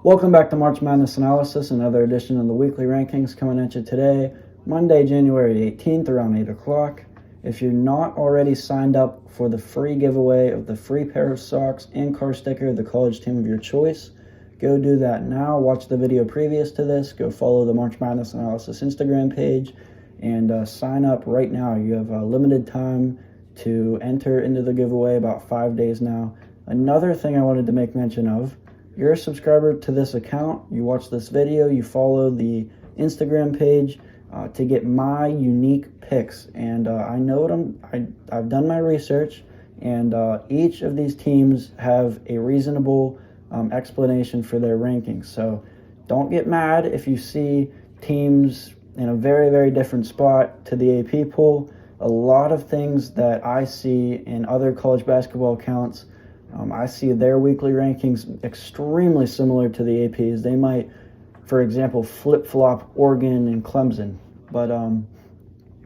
Welcome back to March Madness Analysis, another edition of the weekly rankings coming at you today, Monday, January 18th, around 8 o'clock. If you're not already signed up for the free giveaway of the free pair of socks and car sticker of the college team of your choice, go do that now. Watch the video previous to this. Go follow the March Madness Analysis Instagram page and sign up right now. You have a limited time to enter into the giveaway, about 5 days now. Another thing I wanted to make mention of, you're a subscriber to this account, you watch this video, you follow the Instagram page to get my unique picks. And I know I've done my research, and each of these teams have a reasonable explanation for their rankings. So don't get mad if you see teams in a very, very different spot to the AP poll. A lot of things that I see in other college basketball accounts, I see their weekly rankings extremely similar to the APs. They might, for example, flip-flop Oregon and Clemson. But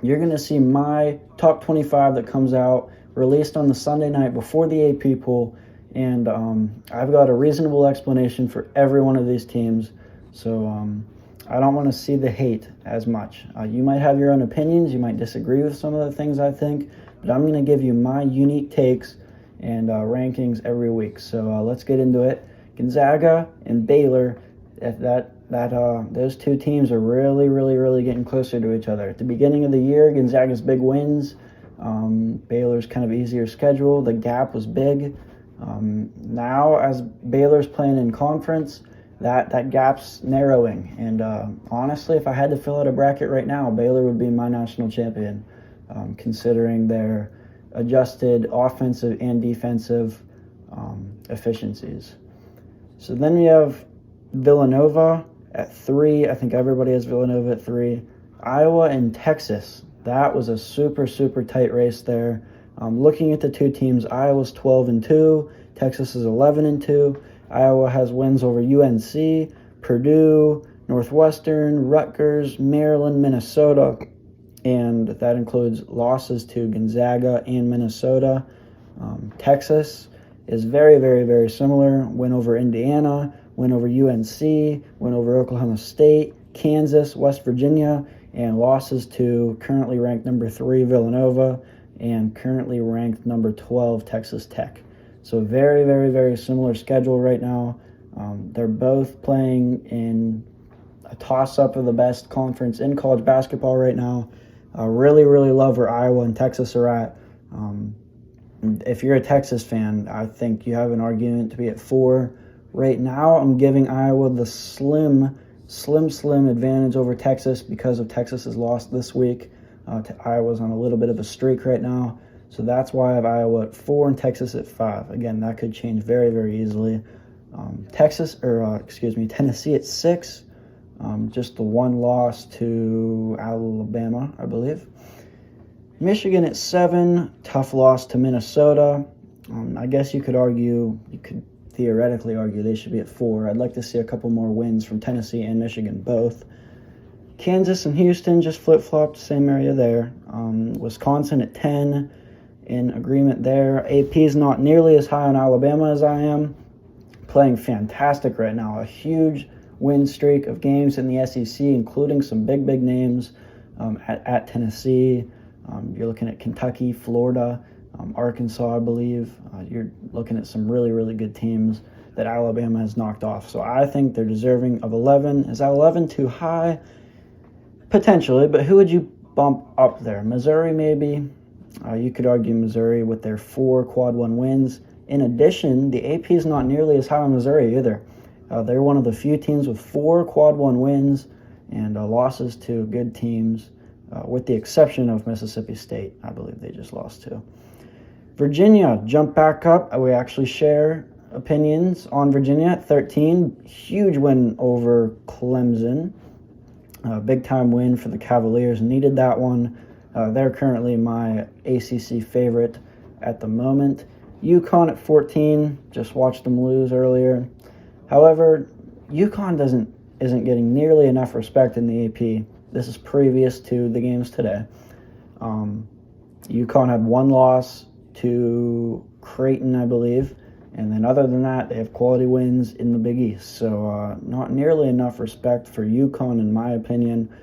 you're going to see my top 25 that comes out released on the Sunday night before the AP poll. And I've got a reasonable explanation for every one of these teams. So I don't want to see the hate as much. You might have your own opinions. You might disagree with some of the things I think. But I'm going to give you my unique takes and rankings every week. So let's get into it. Gonzaga and Baylor, those two teams are really getting closer to each other. At the beginning of the year, Gonzaga's big wins. Baylor's kind of easier schedule. The gap was big. Now, as Baylor's playing in conference, that gap's narrowing. And honestly, if I had to fill out a bracket right now, Baylor would be my national champion, considering their adjusted offensive and defensive efficiencies. So then we have Villanova at 3. I think everybody has Villanova at 3. Iowa and Texas. That was a super tight race there. Looking at the two teams, Iowa's 12-2. Texas is 11-2. Iowa has wins over UNC, Purdue, Northwestern, Rutgers, Maryland, Minnesota, and that includes losses to Gonzaga and Minnesota. Texas is very similar. Win over Indiana, win over UNC, win over Oklahoma State, Kansas, West Virginia, and losses to currently ranked number 3 Villanova and currently ranked number 12 Texas Tech. So very similar schedule right now. They're both playing in a toss-up of the best conference in college basketball right now. Really love where Iowa and Texas are at. If you're a Texas fan, I think you have an argument to be at 4. Right now, I'm giving Iowa the slim advantage over Texas because of Texas's loss this week. Iowa's on a little bit of a streak right now. So that's why I have Iowa at 4 and Texas at 5. Again, that could change very easily. Tennessee at 6. Just the one loss to Alabama, I believe. Michigan at 7. Tough loss to Minnesota. I guess you could theoretically argue they should be at 4. I'd like to see a couple more wins from Tennessee and Michigan both. Kansas and Houston just flip-flopped, same area there. Wisconsin at 10. In agreement there. AP is not nearly as high on Alabama as I am. Playing fantastic right now. A huge win streak of games in the SEC, including some big names at Tennessee. You're looking at Kentucky, Florida, Arkansas, I believe. You're looking at some really good teams that Alabama has knocked off. So I think they're deserving of 11. Is that 11 too high? Potentially, but who would you bump up there? Missouri, maybe? You could argue Missouri with their 4 quad 1 wins. In addition, the AP is not nearly as high on Missouri either. They're one of the few teams with 4 quad 1 wins and losses to good teams, with the exception of Mississippi State, I believe they just lost to. Virginia jumped back up. We actually share opinions on Virginia at 13. Huge win over Clemson. Big-time win for the Cavaliers. Needed that one. They're currently my ACC favorite at the moment. UConn at 14. Just watched them lose earlier. However, UConn isn't getting nearly enough respect in the AP. This is previous to the games today. UConn had one loss to Creighton, I believe, And then other than that, they have quality wins in the Big East. So not nearly enough respect for UConn, in my opinion.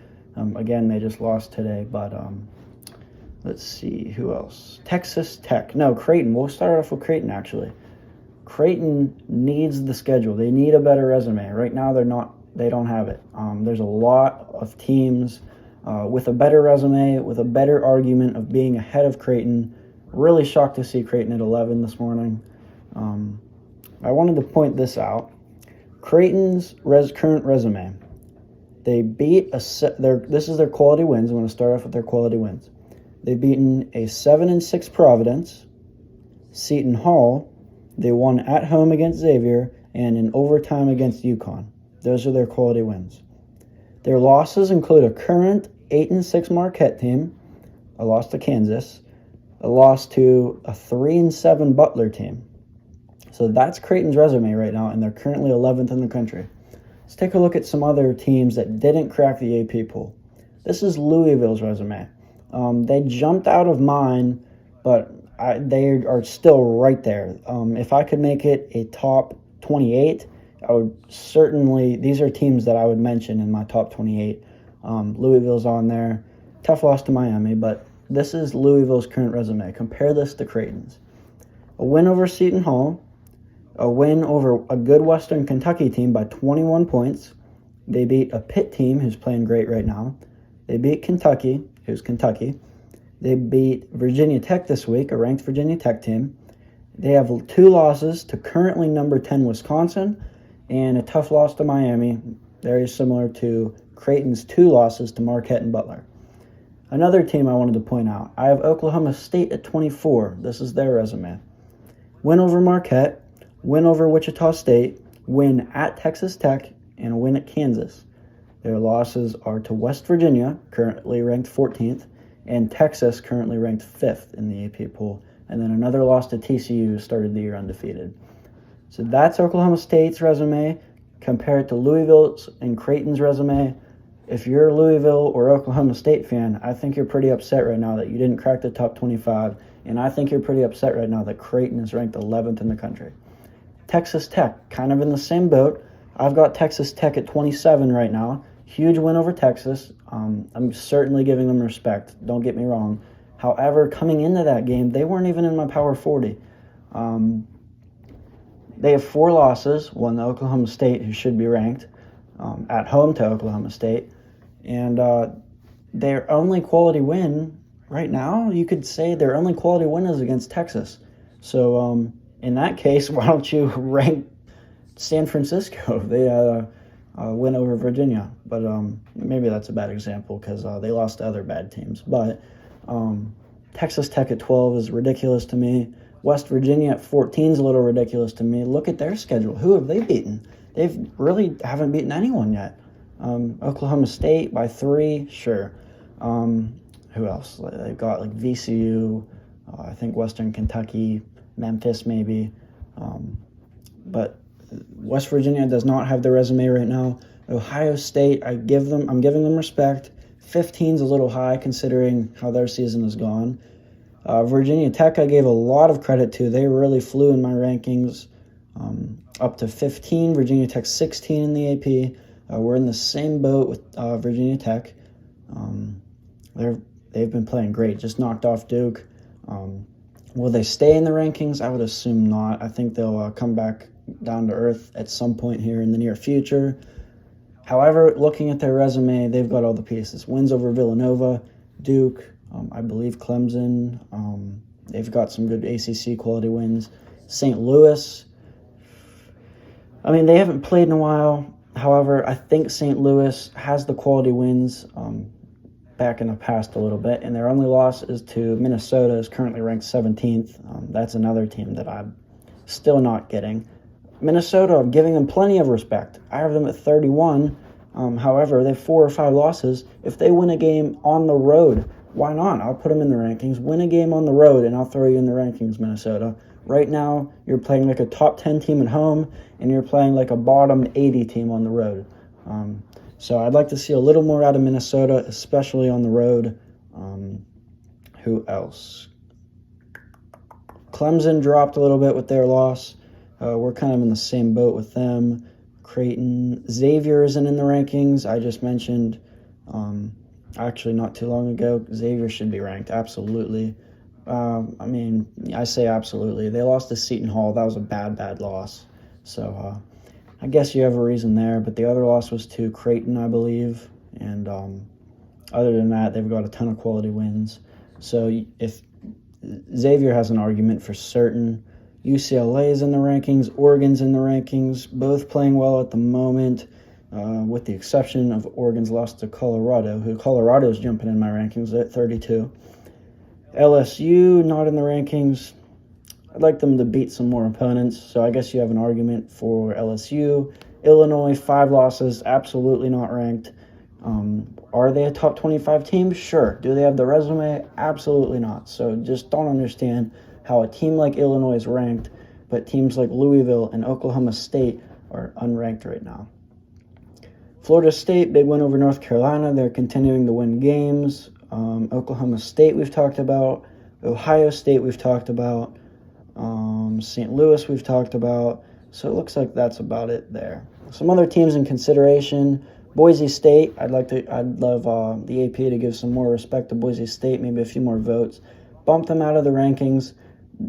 Again, they just lost today, but let's see, who else? Texas Tech. No, Creighton. We'll start off with Creighton, actually. Creighton needs the schedule. They need a better resume. Right now, they don't have it. There's a lot of teams with a better resume, with a better argument of being ahead of Creighton. Really shocked to see Creighton at 11 this morning. I wanted to point this out. Creighton's current resume. They beat this is their quality wins. I'm going to start off with their quality wins. They've beaten a 7-6 Providence, Seton Hall. They won at home against Xavier and in overtime against UConn. Those are their quality wins. Their losses include a current 8-6 Marquette team, a loss to Kansas, a loss to a 3-7 Butler team. So that's Creighton's resume right now, and they're currently 11th in the country. Let's take a look at some other teams that didn't crack the AP poll. This is Louisville's resume. They jumped out of mine, but they are still right there. If I could make it a top 28, I would certainly, these are teams that I would mention in my top 28. Louisville's on there. Tough loss to Miami, but this is Louisville's current resume. Compare this to Creighton's. A win over Seton Hall, a win over a good Western Kentucky team by 21 points. They beat a Pitt team who's playing great right now. They beat Kentucky, who's Kentucky. They beat Virginia Tech this week, a ranked Virginia Tech team. They have 2 losses to currently number 10 Wisconsin and a tough loss to Miami, very similar to Creighton's 2 losses to Marquette and Butler. Another team I wanted to point out, I have Oklahoma State at 24. This is their resume. Win over Marquette, win over Wichita State, win at Texas Tech, and a win at Kansas. Their losses are to West Virginia, currently ranked 14th, and Texas, currently ranked 5th in the AP poll. And then another loss to TCU, who started the year undefeated. So that's Oklahoma State's resume. Compare it to Louisville's and Creighton's resume. If you're a Louisville or Oklahoma State fan, I think you're pretty upset right now that you didn't crack the top 25. And I think you're pretty upset right now that Creighton is ranked 11th in the country. Texas Tech, kind of in the same boat. I've got Texas Tech at 27 right now. Huge win over Texas. I'm certainly giving them respect. Don't get me wrong. However, coming into that game, they weren't even in my Power 40. They have 4 losses. One to Oklahoma State, who should be ranked, at home to Oklahoma State. And their only quality win right now, you could say their only quality win is against Texas. So in that case, why don't you rank San Francisco? They had a win over Virginia. But maybe that's a bad example because they lost to other bad teams. But Texas Tech at 12 is ridiculous to me. West Virginia at 14 is a little ridiculous to me. Look at their schedule. Who have they beaten? They've really haven't beaten anyone yet. Oklahoma State by 3, sure. Who else? They've got like VCU, I think Western Kentucky, Memphis maybe. But West Virginia does not have the resume right now. Ohio State, I'm giving them respect. 15's a little high considering how their season has gone. Virginia Tech I gave a lot of credit to. They really flew in my rankings. Up to 15, Virginia Tech 16 in the AP. We're in the same boat with Virginia Tech. They've been playing great, just knocked off Duke. Will they stay in the rankings? I would assume not. I think they'll come back down to earth at some point here in the near future. However, looking at their resume, they've got all the pieces. Wins over Villanova, Duke, I believe Clemson. They've got some good ACC quality wins. St. Louis, I mean, they haven't played in a while. However, I think St. Louis has the quality wins back in the past a little bit, and their only loss is to Minnesota, is currently ranked 17th. That's another team that I'm still not getting. Minnesota, I'm giving them plenty of respect. I have them at 31. However, they have 4 or 5 losses. If they win a game on the road, why not? I'll put them in the rankings. Win a game on the road, and I'll throw you in the rankings, Minnesota. Right now, you're playing like a top 10 team at home, and you're playing like a bottom 80 team on the road. So I'd like to see a little more out of Minnesota, especially on the road. Who else? Clemson dropped a little bit with their loss. We're kind of in the same boat with them. Creighton, Xavier isn't in the rankings. I just mentioned, actually not too long ago, Xavier should be ranked, absolutely. I say absolutely. They lost to Seton Hall. That was a bad loss. So I guess you have a reason there. But the other loss was to Creighton, I believe. And other than that, they've got a ton of quality wins. So if Xavier has an argument for certain, UCLA is in the rankings, Oregon's in the rankings, both playing well at the moment, with the exception of Oregon's loss to Colorado, who Colorado's jumping in my rankings at 32. LSU, not in the rankings. I'd like them to beat some more opponents, so I guess you have an argument for LSU. Illinois, 5 losses, absolutely not ranked. Are they a top 25 team? Sure. Do they have the resume? Absolutely not. So just don't understand how a team like Illinois is ranked, but teams like Louisville and Oklahoma State are unranked right now. Florida State, big win over North Carolina. They're continuing to win games. Oklahoma State we've talked about. Ohio State we've talked about. St. Louis we've talked about. So it looks like that's about it there. Some other teams in consideration. Boise State, I'd love the AP to give some more respect to Boise State, maybe a few more votes. Bump them out of the rankings.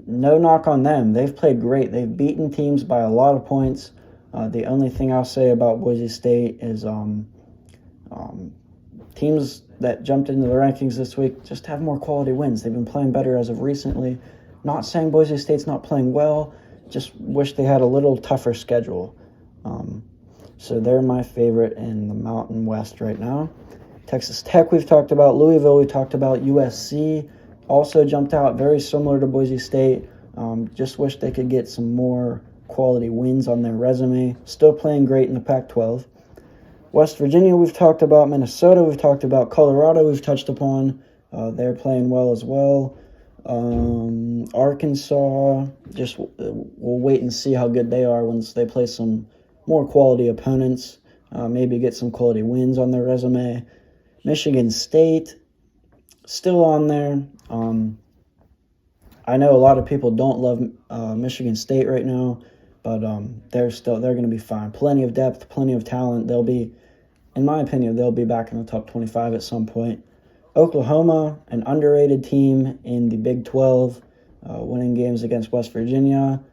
No knock on them. They've played great. They've beaten teams by a lot of points. The only thing I'll say about Boise State is teams that jumped into the rankings this week just have more quality wins. They've been playing better as of recently. Not saying Boise State's not playing well, just wish they had a little tougher schedule. So they're my favorite in the Mountain West right now. Texas Tech we've talked about. Louisville we talked about. USC also jumped out, very similar to Boise State. Just wish they could get some more quality wins on their resume. Still playing great in the Pac-12. West Virginia we've talked about. Minnesota we've talked about. Colorado we've touched upon. They're playing well as well. Arkansas, just we'll wait and see how good they are once they play some more quality opponents, maybe get some quality wins on their resume. Michigan State, still on there. I know a lot of people don't love Michigan State right now, but they're going to be fine. Plenty of depth, plenty of talent. They'll be, in my opinion, they'll be back in the top 25 at some point. Oklahoma, an underrated team in the Big 12, winning games against West Virginia.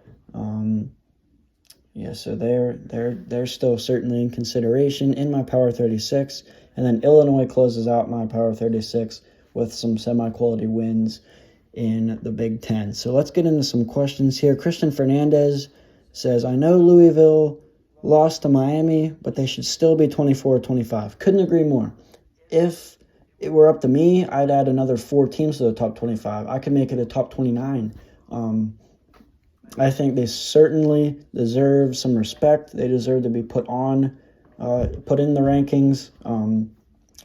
So they're still certainly in consideration in my Power 36. And then Illinois closes out my Power 36 with some semi-quality wins in the Big 10. So let's get into some questions here. Christian Fernandez says, I know Louisville lost to Miami, but they should still be 24-25. Couldn't agree more. If it were up to me, I'd add another 4 teams to the top 25. I could make it a top 29. I think they certainly deserve some respect. They deserve to be put in the rankings.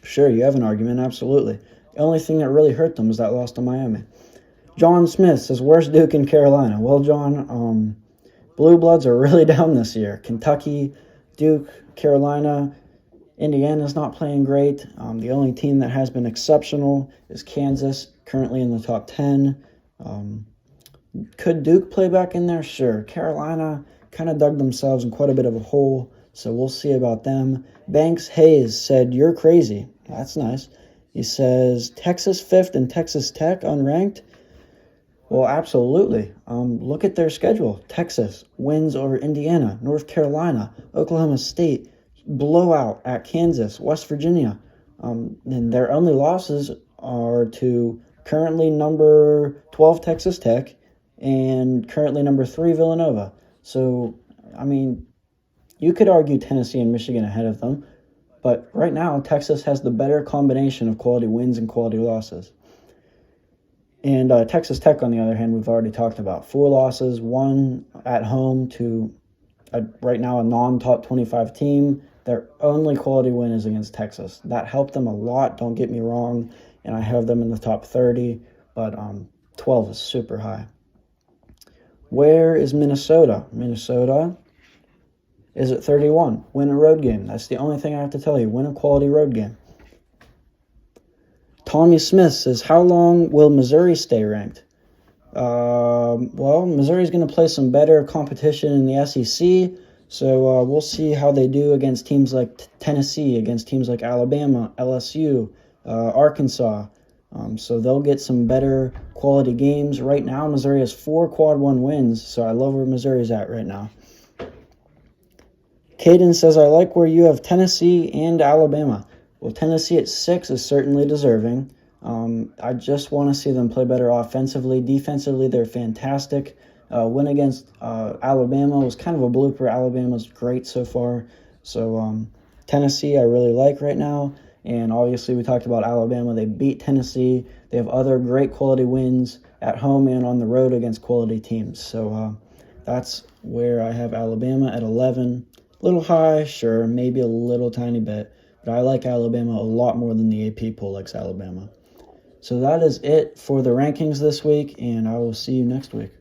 Sure, you have an argument, absolutely. The only thing that really hurt them was that loss to Miami. John Smith says, where's Duke and Carolina? Well, John, Blue Bloods are really down this year. Kentucky, Duke, Carolina, Indiana's not playing great. The only team that has been exceptional is Kansas, currently in the top 10. Could Duke play back in there? Sure. Carolina kind of dug themselves in quite a bit of a hole, so we'll see about them. Banks Hayes said, you're crazy. That's nice. He says, Texas 5th and Texas Tech unranked? Well, absolutely. Look at their schedule. Texas wins over Indiana, North Carolina, Oklahoma State, blowout at Kansas, West Virginia. And their only losses are to currently number 12 Texas Tech and currently number 3 Villanova. So, you could argue Tennessee and Michigan ahead of them, but right now Texas has the better combination of quality wins and quality losses. And Texas Tech, on the other hand, we've already talked about. 4 losses, 1 at home to right now a non-top 25 team. Their only quality win is against Texas. That helped them a lot, don't get me wrong, and I have them in the top 30, but 12 is super high. Where is Minnesota? Minnesota is at 31. Win a road game. That's the only thing I have to tell you. Win a quality road game. Tommy Smith says, how long will Missouri stay ranked? Well, Missouri's going to play some better competition in the SEC, so we'll see how they do against teams like Tennessee, against teams like Alabama, LSU, Arkansas. So they'll get some better quality games. Right now, Missouri has 4 quad 1 wins, so I love where Missouri's at right now. Creighton says, I like where you have Tennessee and Alabama. Well, Tennessee at 6 is certainly deserving. I just want to see them play better offensively. Defensively, they're fantastic. Win against Alabama was kind of a blooper. Alabama's great so far. So Tennessee I really like right now. And obviously we talked about Alabama. They beat Tennessee. They have other great quality wins at home and on the road against quality teams. So that's where I have Alabama at 11. A little high, sure, maybe a little tiny bit. But I like Alabama a lot more than the AP poll likes Alabama. So that is it for the rankings this week, and I will see you next week.